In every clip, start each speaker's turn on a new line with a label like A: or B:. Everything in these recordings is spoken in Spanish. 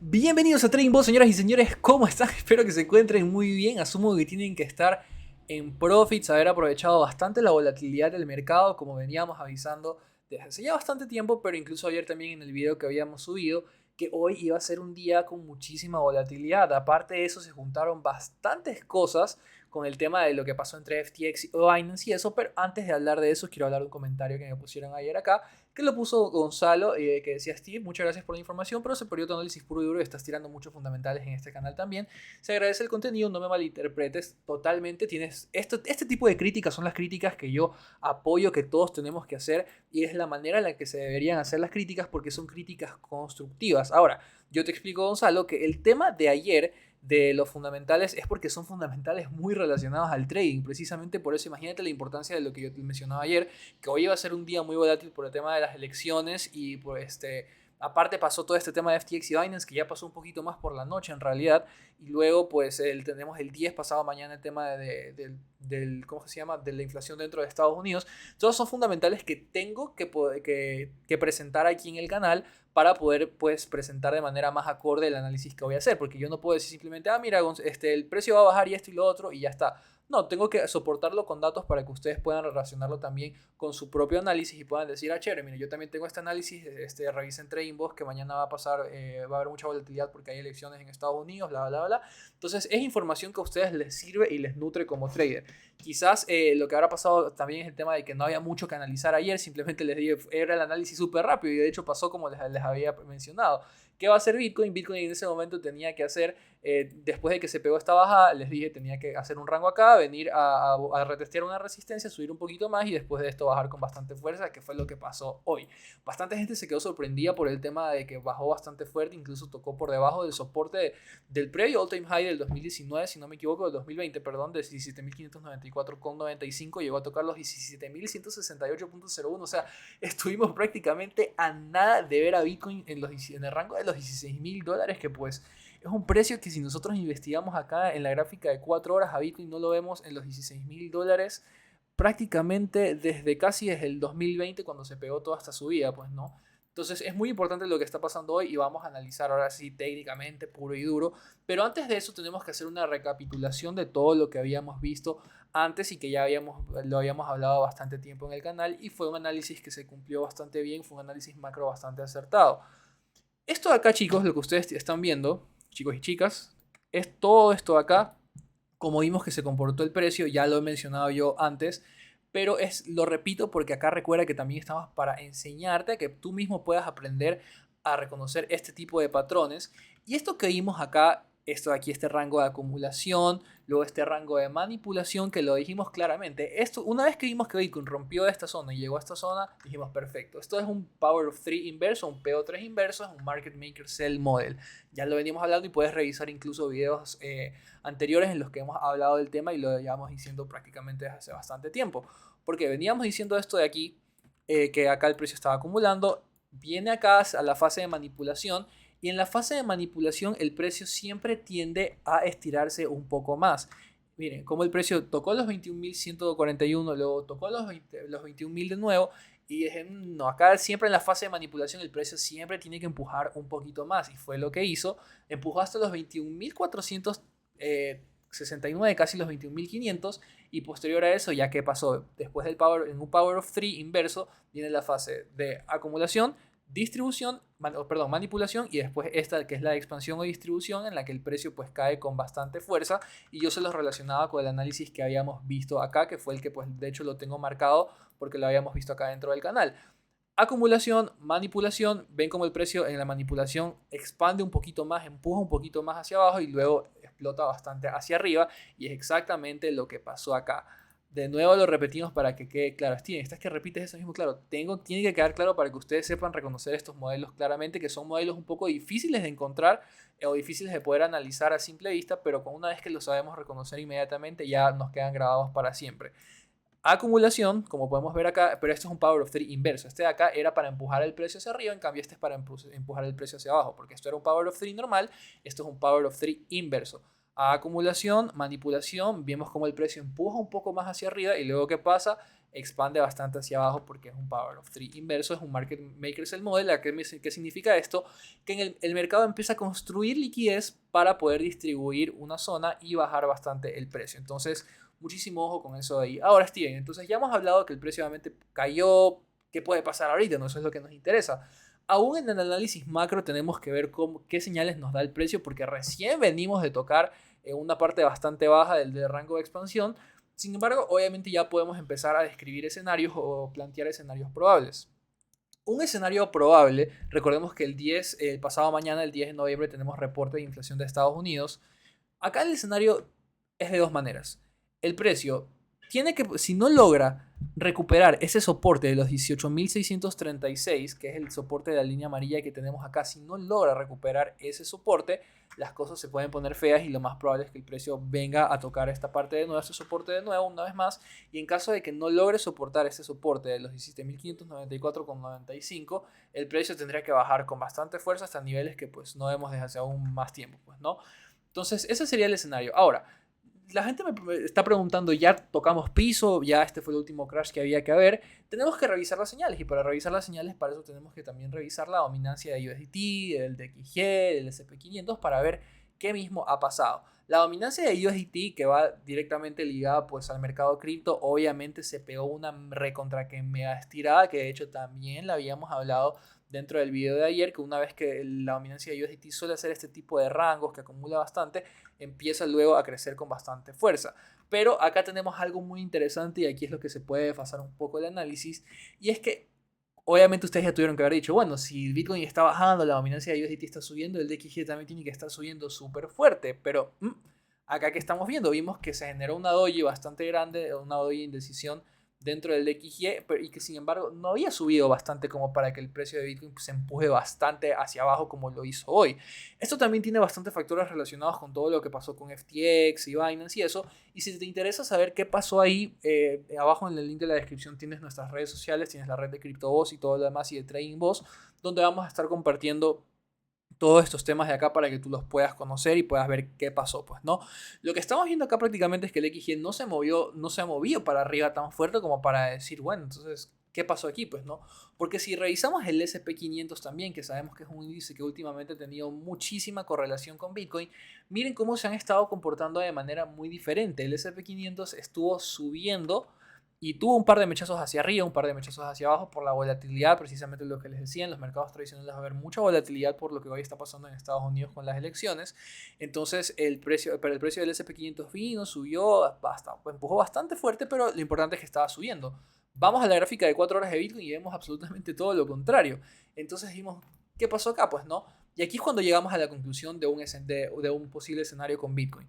A: Bienvenidos a Trading Boss, señoras y señores, ¿cómo están? Espero que se encuentren muy bien. Asumo que tienen que estar en profits, haber aprovechado bastante la volatilidad del mercado, como veníamos avisando desde hace ya bastante tiempo, pero incluso ayer también en el video que habíamos subido, que hoy iba a ser un día con muchísima volatilidad. Aparte de eso, se juntaron bastantes cosas con el tema de lo que pasó entre FTX y Binance y eso, pero antes de hablar de eso, quiero hablar de un comentario que me pusieron ayer acá, que lo puso Gonzalo, que decía: Steve, muchas gracias por la información, pero se perdió tu análisis puro y duro y estás tirando muchos fundamentales en este canal también. Se agradece el contenido, no me malinterpretes totalmente. Tienes este tipo de críticas son las críticas que yo apoyo que todos tenemos que hacer y es la manera en la que se deberían hacer las críticas porque son críticas constructivas. Ahora, yo te explico, Gonzalo, que el tema de ayer de los fundamentales es porque son fundamentales muy relacionados al trading. Precisamente por eso, imagínate la importancia de lo que yo te mencionaba ayer, que hoy iba a ser un día muy volátil por el tema de las elecciones y por aparte pasó todo este tema de FTX y Binance, que ya pasó un poquito más por la noche en realidad, y luego pues tenemos el 10 pasado mañana el tema del ¿cómo se llama? De la inflación dentro de Estados Unidos. Todos son fundamentales que tengo que presentar aquí en el canal para poder pues presentar de manera más acorde el análisis que voy a hacer, porque yo no puedo decir simplemente, mira, el precio va a bajar y esto y lo otro y ya está. No, tengo que soportarlo con datos para que ustedes puedan relacionarlo también con su propio análisis y puedan decir: chévere, mire, yo también tengo este análisis, revisen TradingBoss que mañana va a pasar, va a haber mucha volatilidad porque hay elecciones en Estados Unidos, bla, bla, bla. Entonces es información que a ustedes les sirve y les nutre como trader. Quizás lo que habrá pasado también es el tema de que no había mucho que analizar ayer, simplemente les dije, era el análisis súper rápido y de hecho pasó como les había mencionado. ¿Qué va a hacer Bitcoin? Bitcoin en ese momento tenía que hacer, después de que se pegó esta bajada, les dije, tenía que hacer un rango acá, venir a retestear una resistencia, subir un poquito más y después de esto bajar con bastante fuerza, que fue lo que pasó hoy. Bastante gente se quedó sorprendida por el tema de que bajó bastante fuerte, incluso tocó por debajo del soporte del previo all time high del 2019, si no me equivoco, del 2020, perdón, de 17.594,95, llegó a tocar los 17.168,01. O sea, estuvimos prácticamente a nada de ver a Bitcoin en el rango de los $16,000, que pues es un precio que si nosotros investigamos acá en la gráfica de 4 horas a Bitcoin no lo vemos en los $16,000 prácticamente desde el 2020 cuando se pegó toda esta subida, pues no. Entonces es muy importante lo que está pasando hoy y vamos a analizar ahora sí técnicamente puro y duro, pero antes de eso tenemos que hacer una recapitulación de todo lo que habíamos visto antes y que ya lo habíamos hablado bastante tiempo en el canal y fue un análisis que se cumplió bastante bien, fue un análisis macro bastante acertado. Esto de acá, chicos, lo que ustedes están viendo, chicos y chicas, es todo esto de acá, como vimos que se comportó el precio, ya lo he mencionado yo antes, pero lo repito porque acá recuerda que también estamos para enseñarte a que tú mismo puedas aprender a reconocer este tipo de patrones. Y esto que vimos acá, esto de aquí, este rango de acumulación, luego este rango de manipulación, que lo dijimos claramente. Esto, una vez que vimos que Bitcoin rompió esta zona y llegó a esta zona, dijimos perfecto. Esto es un Power of 3 inverso, un PO3 inverso, es un Market Maker Sell Model. Ya lo venimos hablando y puedes revisar incluso videos anteriores en los que hemos hablado del tema y lo llevamos diciendo prácticamente desde hace bastante tiempo. Porque veníamos diciendo esto de aquí, que acá el precio estaba acumulando, viene acá a la fase de manipulación y en la fase de manipulación el precio siempre tiende a estirarse un poco más. Miren, como el precio tocó los 21.141, luego tocó los 21.000 de nuevo y dije, no, acá siempre en la fase de manipulación el precio siempre tiene que empujar un poquito más y fue lo que hizo, empujó hasta los 21.469, casi los 21.500 y posterior a eso, ya que pasó después en un Power of 3 inverso, viene la fase de acumulación, distribución, manipulación y después esta que es la expansión o distribución en la que el precio pues cae con bastante fuerza y yo se los relacionaba con el análisis que habíamos visto acá, que fue el que pues de hecho lo tengo marcado porque lo habíamos visto acá dentro del canal. Acumulación, manipulación, ven como el precio en la manipulación expande un poquito más, empuja un poquito más hacia abajo y luego explota bastante hacia arriba y es exactamente lo que pasó acá. De nuevo lo repetimos para que quede claro. Steven, estás que repites eso mismo, claro. Tiene que quedar claro para que ustedes sepan reconocer estos modelos claramente, que son modelos un poco difíciles de encontrar o difíciles de poder analizar a simple vista, pero con una vez que los sabemos reconocer inmediatamente ya nos quedan grabados para siempre. Acumulación, como podemos ver acá, pero esto es un Power of 3 inverso. Este de acá era para empujar el precio hacia arriba, en cambio este es para empujar el precio hacia abajo, porque esto era un Power of 3 normal, esto es un Power of 3 inverso. A acumulación, manipulación, vemos como el precio empuja un poco más hacia arriba y luego ¿qué pasa? expande bastante hacia abajo porque es un Power of Three inverso, es un Market Maker Sell Model. ¿Qué significa esto? Que en el mercado empieza a construir liquidez para poder distribuir una zona y bajar bastante el precio. Entonces, muchísimo ojo con eso de ahí. Ahora, Steven, entonces ya hemos hablado que el precio obviamente cayó. ¿Qué puede pasar ahorita? ¿No? Eso es lo que nos interesa. Aún en el análisis macro tenemos que ver qué señales nos da el precio, porque recién venimos de tocar en una parte bastante baja del rango de expansión. Sin embargo, obviamente ya podemos empezar a describir escenarios o plantear escenarios probables. Un escenario probable, recordemos que el pasado mañana, el 10 de noviembre, tenemos reporte de inflación de Estados Unidos. Acá el escenario es de dos maneras. El precio tiene que, si no logra recuperar ese soporte de los 18.636, que es el soporte de la línea amarilla que tenemos acá, si no logra recuperar ese soporte, las cosas se pueden poner feas y lo más probable es que el precio venga a tocar esta parte de nuevo, este soporte de nuevo, una vez más, y en caso de que no logre soportar ese soporte de los 17.594,95, el precio tendría que bajar con bastante fuerza hasta niveles que pues no vemos desde hace aún más tiempo, pues, ¿no? Entonces, ese sería el escenario. Ahora, la gente me está preguntando, ya tocamos piso, ya este fue el último crash que había que haber. Tenemos que revisar las señales y para revisar las señales, para eso tenemos que también revisar la dominancia de USDT, del DXY, del SP500 para ver qué mismo ha pasado. La dominancia de USDT, que va directamente ligada pues al mercado cripto, obviamente se pegó una recontra que mega estirada, que de hecho también la habíamos hablado dentro del video de ayer, que una vez que la dominancia de USDT suele hacer este tipo de rangos que acumula bastante, empieza luego a crecer con bastante fuerza. Pero acá tenemos algo muy interesante y aquí es lo que se puede desfasar un poco el análisis, y es que obviamente ustedes ya tuvieron que haber dicho, bueno, si Bitcoin está bajando, la dominancia de USDT está subiendo, el DXY también tiene que estar subiendo súper fuerte, pero acá que estamos viendo, vimos que se generó una doji bastante grande, una doji de indecisión dentro del DXY, y que sin embargo no había subido bastante como para que el precio de Bitcoin se empuje bastante hacia abajo como lo hizo hoy. Esto también tiene bastantes factores relacionados con todo lo que pasó con FTX y Binance y eso, y si te interesa saber qué pasó ahí, abajo en el link de la descripción tienes nuestras redes sociales, tienes la red de CryptoVoz y todo lo demás y de TradingVoz, donde vamos a estar compartiendo todos estos temas de acá para que tú los puedas conocer y puedas ver qué pasó, pues, ¿no? Lo que estamos viendo acá prácticamente es que el XY no se ha movido para arriba tan fuerte como para decir, bueno, entonces, ¿qué pasó aquí, pues, no? Porque si revisamos el SP500 también, que sabemos que es un índice que últimamente ha tenido muchísima correlación con Bitcoin, miren cómo se han estado comportando de manera muy diferente. El SP500 estuvo subiendo y tuvo un par de mechazos hacia arriba, un par de mechazos hacia abajo por la volatilidad, precisamente lo que les decía, en los mercados tradicionales va a haber mucha volatilidad por lo que hoy está pasando en Estados Unidos con las elecciones. Entonces el precio del SP500 vino, subió, empujó bastante fuerte, pero lo importante es que estaba subiendo. Vamos a la gráfica de 4 horas de Bitcoin y vemos absolutamente todo lo contrario. Entonces dijimos, ¿qué pasó acá? Pues no. Y aquí es cuando llegamos a la conclusión de un posible escenario con Bitcoin.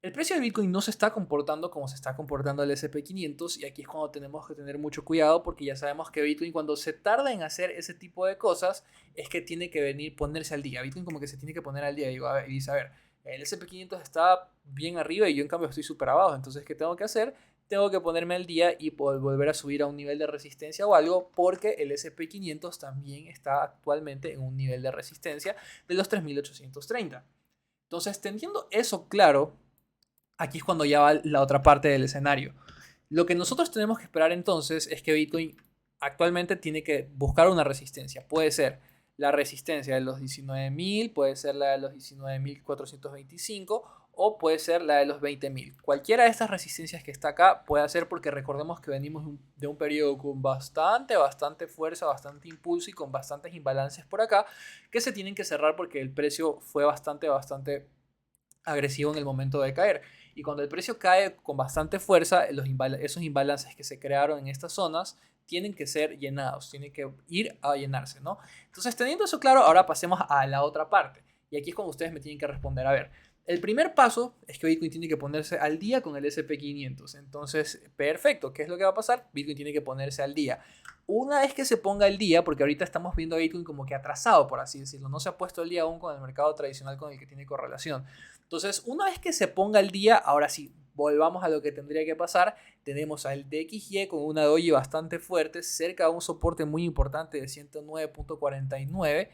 A: El precio de Bitcoin no se está comportando como se está comportando el SP500 y aquí es cuando tenemos que tener mucho cuidado porque ya sabemos que Bitcoin cuando se tarda en hacer ese tipo de cosas es que tiene que venir ponerse al día. Bitcoin como que se tiene que poner al día y dice, a ver, el SP500 está bien arriba y yo en cambio estoy súper abajo, entonces ¿qué tengo que hacer? Tengo que ponerme al día y volver a subir a un nivel de resistencia o algo porque el SP500 también está actualmente en un nivel de resistencia de los 3.830. Entonces, teniendo eso claro, aquí es cuando ya va la otra parte del escenario. Lo que nosotros tenemos que esperar entonces es que Bitcoin actualmente tiene que buscar una resistencia. Puede ser la resistencia de los 19.000, puede ser la de los 19.425 o puede ser la de los 20.000. Cualquiera de estas resistencias que está acá puede ser porque recordemos que venimos de un periodo con bastante fuerza, bastante impulso y con bastantes imbalances por acá que se tienen que cerrar porque el precio fue bastante agresivo en el momento de caer. Y cuando el precio cae con bastante fuerza, esos imbalances que se crearon en estas zonas tienen que ser llenados, tienen que ir a llenarse, ¿no? Entonces, teniendo eso claro, ahora pasemos a la otra parte. Y aquí es cuando ustedes me tienen que responder, a ver, el primer paso es que Bitcoin tiene que ponerse al día con el SP500. Entonces, perfecto, ¿qué es lo que va a pasar? Bitcoin tiene que ponerse al día. Una vez que se ponga al día, porque ahorita estamos viendo a Bitcoin como que atrasado, por así decirlo, no se ha puesto al día aún con el mercado tradicional con el que tiene correlación. Entonces, una vez que se ponga al día, ahora sí, volvamos a lo que tendría que pasar. Tenemos al DXY con una doji bastante fuerte, cerca de un soporte muy importante de 109.49.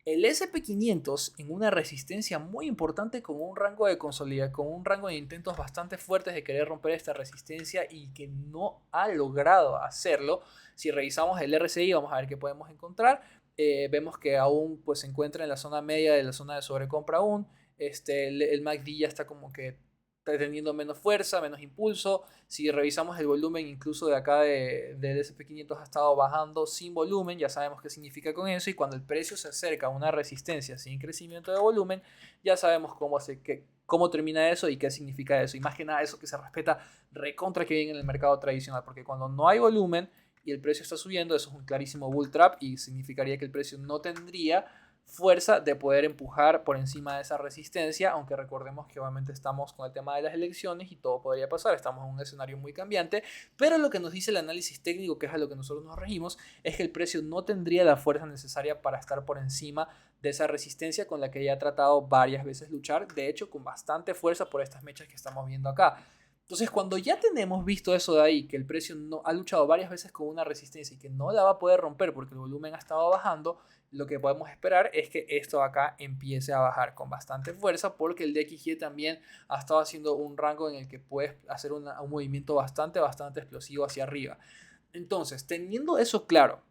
A: El SP500 en una resistencia muy importante con un rango de consolidación, con un rango de intentos bastante fuertes de querer romper esta resistencia y que no ha logrado hacerlo. Si revisamos el RSI vamos a ver qué podemos encontrar. Vemos que aún pues, se encuentra en la zona media de la zona de sobrecompra aún. El MACD ya está como que teniendo menos fuerza, menos impulso. Si revisamos el volumen incluso de acá del SP500 ha estado bajando sin volumen, ya sabemos qué significa con eso, y cuando el precio se acerca a una resistencia sin crecimiento de volumen, ya sabemos cómo termina eso y qué significa eso. Y más que nada eso que se respeta recontra que bien en el mercado tradicional, porque cuando no hay volumen y el precio está subiendo, eso es un clarísimo bull trap y significaría que el precio no tendría fuerza de poder empujar por encima de esa resistencia, aunque recordemos que obviamente estamos con el tema de las elecciones y todo podría pasar, estamos en un escenario muy cambiante, pero lo que nos dice el análisis técnico, que es a lo que nosotros nos regimos, es que el precio no tendría la fuerza necesaria para estar por encima de esa resistencia con la que ya ha tratado varias veces luchar, de hecho con bastante fuerza por estas mechas que estamos viendo acá. Entonces, cuando ya tenemos visto eso de ahí, que el precio no ha luchado varias veces con una resistencia y que no la va a poder romper porque el volumen ha estado bajando, lo que podemos esperar es que esto acá empiece a bajar con bastante fuerza, porque el DXY también ha estado haciendo un rango en el que puedes hacer un movimiento bastante explosivo hacia arriba. Entonces, teniendo eso claro,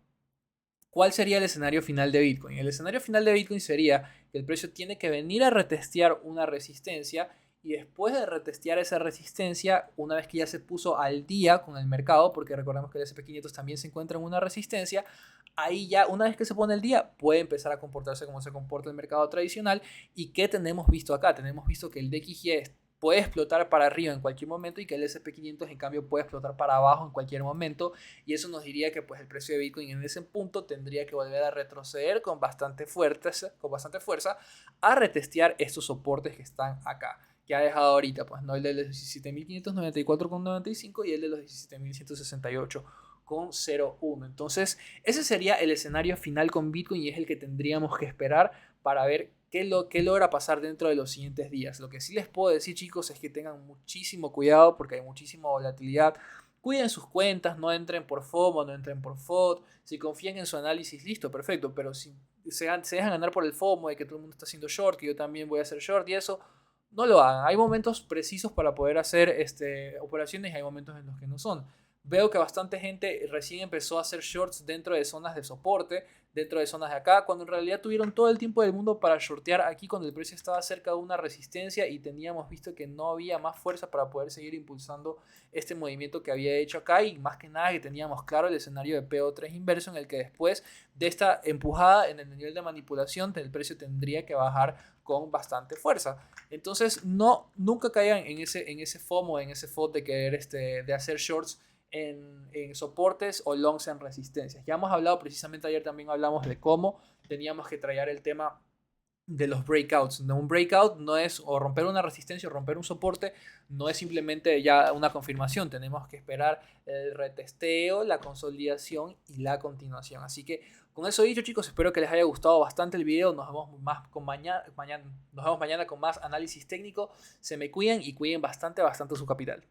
A: ¿cuál sería el escenario final de Bitcoin? El escenario final de Bitcoin sería que el precio tiene que venir a retestear una resistencia, y después de retestear esa resistencia, una vez que ya se puso al día con el mercado, porque recordemos que el SP500 también se encuentra en una resistencia, ahí ya una vez que se pone al día puede empezar a comportarse como se comporta el mercado tradicional. ¿Y qué tenemos visto acá? Tenemos visto que el DXY puede explotar para arriba en cualquier momento y que el SP500 en cambio puede explotar para abajo en cualquier momento, y eso nos diría que pues el precio de Bitcoin en ese punto tendría que volver a retroceder con bastante fuerza a retestear estos soportes que están acá, que ha dejado ahorita, pues no, el de los 17.594,95 y el de los 17.168,01. Entonces ese sería el escenario final con Bitcoin y es el que tendríamos que esperar para ver qué logra pasar dentro de los siguientes días. Lo que sí les puedo decir, chicos, es que tengan muchísimo cuidado porque hay muchísima volatilidad. Cuiden sus cuentas, no entren por FOMO, no entren por FOD. Si confían en su análisis, listo, perfecto. Pero si se dejan ganar por el FOMO de que todo el mundo está haciendo short, que yo también voy a hacer short y eso, no lo hagan. Hay momentos precisos para poder hacer operaciones y hay momentos en los que no son. Veo que bastante gente recién empezó a hacer shorts dentro de zonas de soporte, dentro de zonas de acá, cuando en realidad tuvieron todo el tiempo del mundo para shortear aquí cuando el precio estaba cerca de una resistencia y teníamos visto que no había más fuerza para poder seguir impulsando este movimiento que había hecho acá, y más que nada que teníamos claro el escenario de PO3 inverso en el que después de esta empujada en el nivel de manipulación el precio tendría que bajar con bastante fuerza. Entonces nunca caigan en ese FOMO, en ese FOD de querer de hacer shorts en soportes o longs en resistencias. Ya hemos hablado precisamente ayer, también hablamos de cómo teníamos que traer el tema de los breakouts. Un breakout no es o romper una resistencia o romper un soporte, no es simplemente ya una confirmación. Tenemos que esperar el retesteo, la consolidación y la continuación. Así que con eso dicho, chicos, espero que les haya gustado bastante el video. Nos vemos mañana con más análisis técnico. Se me cuidan y cuiden bastante su capital.